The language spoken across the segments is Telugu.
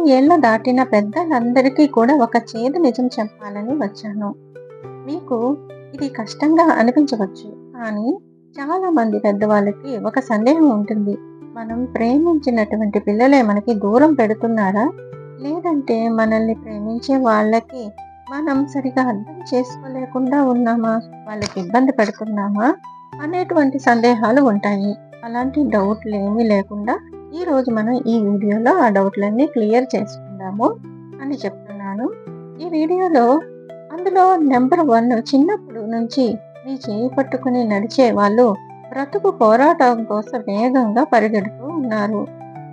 ఏళ్ల దాటిన పెద్దలందరికీ కూడా ఒక చేదు నిజం చెప్పాలని వచ్చాను. మీకు ఇది కష్టంగా అనిపించవచ్చు. కానీ చాలా మంది పెద్దవాళ్ళకి ఒక సందేహం ఉంటుంది. మనం ప్రేమించినటువంటి పిల్లలే మనకి దూరం పెడుతున్నారా? లేదంటే మనల్ని ప్రేమించే వాళ్ళకి మనం సరిగా అర్థం చేసుకోలేకుండా ఉన్నామా? వాళ్ళకి ఇబ్బంది పెడుతున్నామా? అనేటువంటి సందేహాలు ఉంటాయి. అలాంటి డౌట్‌లేమీ లేకుండా ఈరోజు మనం ఈ వీడియోలో ఆ డౌట్‌లన్నీ క్లియర్ చేసుకుందాము అని చెప్తున్నాను. ఈ వీడియోలో అందులో నంబర్ 1 చిన్నప్పుడు నుంచి మీ చేయి పట్టుకుని నడిచే వాళ్ళు బ్రతుకు పోరాటం కోసం వేగంగా పరిగెడుతూ ఉన్నారు.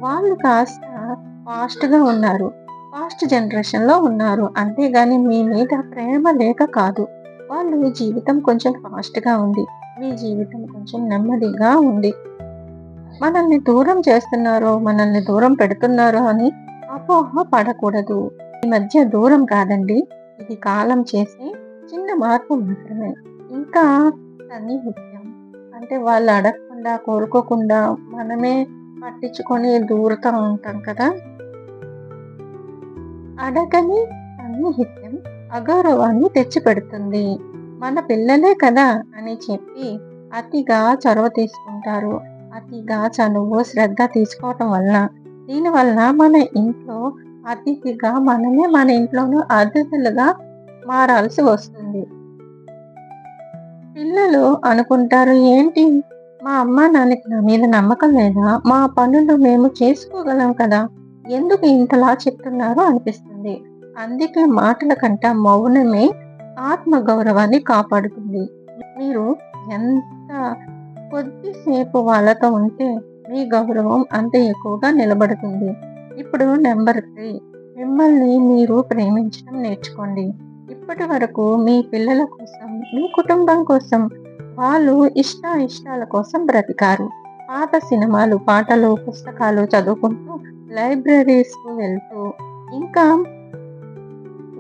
వాళ్ళు కాస్త ఫాస్ట్‌గా ఉన్నారు. ఫాస్ట్ జనరేషన్‌లో ఉన్నారు. అంతేగాని మీ మీద ప్రేమ లేక కాదు. వాళ్ళు జీవితం కొంచెం ఫాస్ట్‌గా ఉంది. మీ జీవితం కొంచెం నెమ్మదిగా ఉంది. మనల్ని దూరం చేస్తున్నారో, మనల్ని దూరం పెడుతున్నారో అని అపోహ పడకూడదు. ఈ మధ్య దూరం కాదండి. ఇది కాలం చేసే చిన్న మార్పు మాత్రమే. ఇంకా సన్నిహిత్యం అంటే వాళ్ళు అడగకుండా, కోరుకోకుండా మనమే పట్టించుకొని దూరుతా ఉంటాం కదా! అడగని సన్నిహిత్యం అగౌరవాన్ని తెచ్చిపెడుతుంది. మన పిల్లలే కదా అని చెప్పి అతిగా చొరవ తీసుకుంటారు. అతిగా చనువు, శ్రద్ధ తీసుకోవటం వలన దీనివలన మన ఇంట్లో అతిథిగా మనమే మన ఇంట్లోనూ అతిథులుగా మారాల్సి వస్తుంది. పిల్లలు అనుకుంటారు, ఏంటి మా అమ్మా నాన్నకి నా మీద నమ్మకం లేదా? మా పనులు మేము చేసుకోగలం కదా! ఎందుకు ఇంతలా చెప్తున్నారు అనిపిస్తుంది. అందుకే మాటల కంట మౌనమే ఆత్మగౌరవాన్ని కాపాడుతుంది. మీరు ఎంత కొద్దిసేపు వాళ్ళతో ఉంటే మీ గౌరవం అంత ఎక్కువగా నిలబడుతుంది. ఇప్పుడు నంబర్ 3 మిమ్మల్ని మీరు ప్రేమించడం నేర్చుకోండి. ఇప్పటి వరకు మీ పిల్లల కోసం, మీ కుటుంబం కోసం వాళ్ళు ఇష్టాల కోసం బ్రతికారు. పాత సినిమాలు, పాటలు, పుస్తకాలు చదువుకుంటూ, లైబ్రరీస్‌కు వెళ్తూ, ఇంకా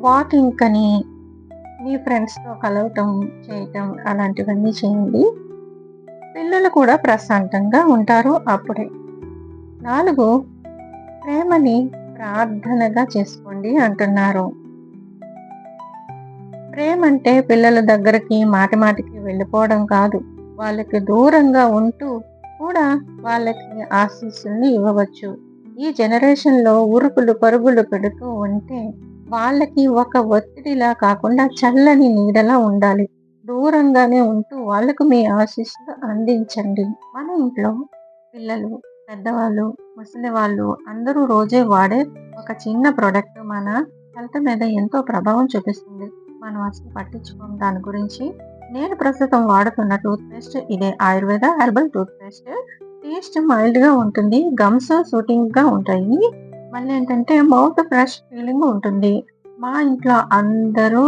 వాకింగ్‌కని మీ ఫ్రెండ్స్‌తో కలవటం, చేయటం అలాంటివన్నీ చేయండి. పిల్లలు కూడా ప్రశాంతంగా ఉంటారు అప్పుడే. 4 ప్రేమని ప్రార్థనగా చేసుకోండి అంటున్నారు. ప్రేమంటే పిల్లల దగ్గరికి మాటిమాటికి వెళ్ళిపోవడం కాదు. వాళ్ళకి దూరంగా ఉంటూ కూడా వాళ్ళకి ఆశీస్సుల్ని ఇవ్వవచ్చు. ఈ జనరేషన్‌లో ఉరుకులు పరుగులు పెడుతూ ఉంటే వాళ్ళకి ఒక ఒత్తిడిలా కాకుండా చల్లని నీడలా ఉండాలి. దూరంగానే ఉంటూ వాళ్ళకు మీ ఆశీస్సులు అందించండి. మన ఇంట్లో పిల్లలు, పెద్దవాళ్ళు, ముసలివాళ్ళు అందరూ రోజే వాడే ఒక చిన్న ప్రొడక్ట్ మన హెల్త్ మీద ఎంతో ప్రభావం చూపిస్తుంది. మనం అసలు పట్టించుకోము దాని గురించి. నేను ప్రస్తుతం వాడుతున్న టూత్ పేస్ట్ ఇదే Ayurveda herbal tooth paste. Taste మైల్డ్‌గా ఉంటుంది. గమ్స్ సూటింగ్‌గా ఉంటాయి. మళ్ళీ ఏంటంటే మౌత్ ఫ్రెష్ ఫీలింగ్ ఉంటుంది. మా ఇంట్లో అందరూ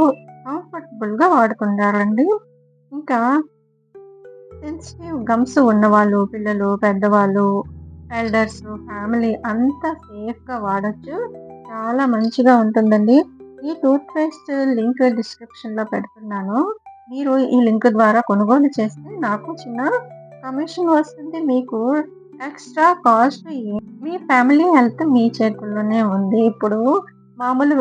కంఫర్టబుల్‌గా వాడుతున్నారండి. ఇంకా సెన్సిటివ్ గమ్స్ ఉన్నవాళ్ళు, పిల్లలు, పెద్దవాళ్ళు, ఎల్డర్స్, ఫ్యామిలీ అంతా సేఫ్‌గా వాడొచ్చు. చాలా మంచిగా ఉంటుందండి. ఈ టూత్ పేస్ట్ లింక్ డిస్క్రిప్షన్‌లో పెడుతున్నాను. మీరు ఈ లింక్ ద్వారా కొనుగోలు చేస్తే నాకు చిన్న కమిషన్ వస్తుంది. మీకు ఎక్స్‌ట్రా కాస్ట్ మీ ఫ్యామిలీ హెల్త్ మీ చేతుల్లోనే ఉంది. ఇప్పుడు మామూలు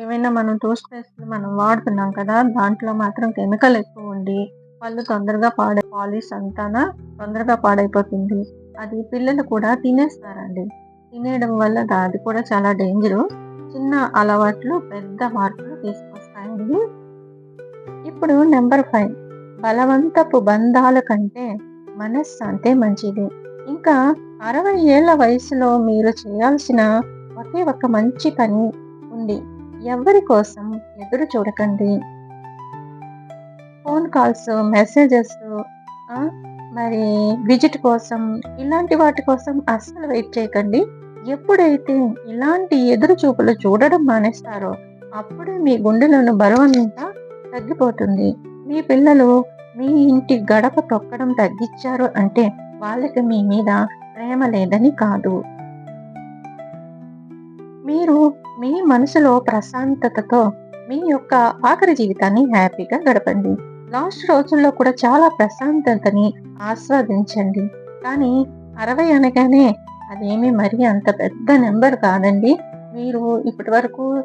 ఏవైనా మనం టూత్ పేస్ట్‌లు మనం వాడుతున్నాం కదా! దాంట్లో మాత్రం కెమికల్ ఎక్కువ ఉండి పళ్ళు తొందరగా పాలిష్ అంతానా తొందరగా పాడైపోతుంది. అది పిల్లలు కూడా తినేస్తారండి. తినేయడం వల్ల అది కూడా చాలా డేంజరు. చిన్న అలవాట్లు పెద్ద మార్పులు తీసుకొస్తాయండి. ఇప్పుడు నంబర్ 5 బలవంతపు బంధాల కంటే మనశ్శాంతే మంచిది. ఇంకా 60 ఏళ్ల వయసులో మీరు చేయాల్సిన ఒకే ఒక్క మంచి పని ఉంది. ఎవ్వరి కోసం ఎదురు చూడకండి. ఫోన్ కాల్స్, మెసేజెస్ మరి విజిట్ కోసం ఇలాంటి వాటి కోసం అస్సలు వెయిట్ చేయకండి. ఎప్పుడైతే ఇలాంటి ఎదురు చూపులు చూడడం మానేస్తారో అప్పుడే మీ గుండెలోని బరువంతా తగ్గిపోతుంది. మీ పిల్లలు మీ ఇంటి గడప తొక్కడం తగ్గించారు అంటే వాళ్ళకి మీ మీద ప్రేమ లేదని కాదు. మీరు మీ మనసులో ప్రశాంతతతో మీ యొక్క ఆఖరి జీవితాన్ని హ్యాపీగా గడపండి. లాస్ట్ రోజుల్లో కూడా చాలా ప్రశాంతతని ఆస్వాదించండి. కానీ 60 అనగానే అదేమీ మరీ అంత పెద్ద నెంబర్ కాదండి. మీరు ఇప్పటి వరకు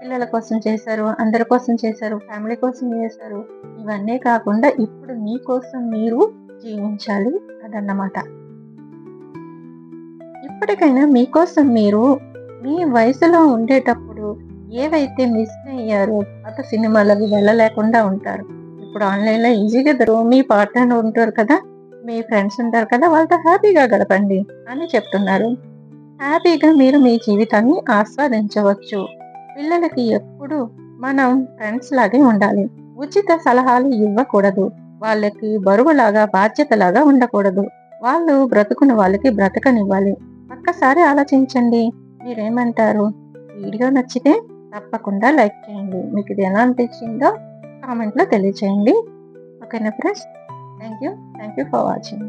పిల్లల కోసం చేశారు, అందరి కోసం చేశారు, ఫ్యామిలీ కోసం చేశారు. ఇవన్నీ కాకుండా ఇప్పుడు మీకోసం మీరు జీవించాలి అదన్నమాట. ఇప్పటికైనా మీకోసం మీరు మీ వయసులో ఉండేటప్పుడు ఏవైతే మిస్ అయ్యారో పాత సినిమాలవి వెళ్ళలేకుండా ఉంటారు. ఇప్పుడు ఆన్‌లైన్‌లో ఈజీగా మీ పార్ట్నర్ ఉంటారు కదా! మీ ఫ్రెండ్స్ ఉంటారు కదా! వాళ్ళతో హ్యాపీగా గడపండి అని చెప్తున్నారు. హ్యాపీగా మీరు మీ జీవితాన్ని ఆస్వాదించవచ్చు. పిల్లలకి ఎప్పుడు మనం ఫ్రెండ్స్ లాగే ఉండాలి. ఉచిత సలహాలు ఇవ్వకూడదు. వాళ్ళకి బరువులాగా, బాధ్యతలాగా ఉండకూడదు. వాళ్ళు బ్రతుకుని వాళ్ళకి బ్రతకనివ్వాలి. ఒక్కసారి ఆలోచించండి. మీరేమంటారు? వీడియో నచ్చితే తప్పకుండా లైక్ చేయండి. మీకు ఇది ఎలా అనిపించిందో కామెంట్‌లో తెలియచేయండి. ఓకేనా friends? Thank you. Thank you for watching.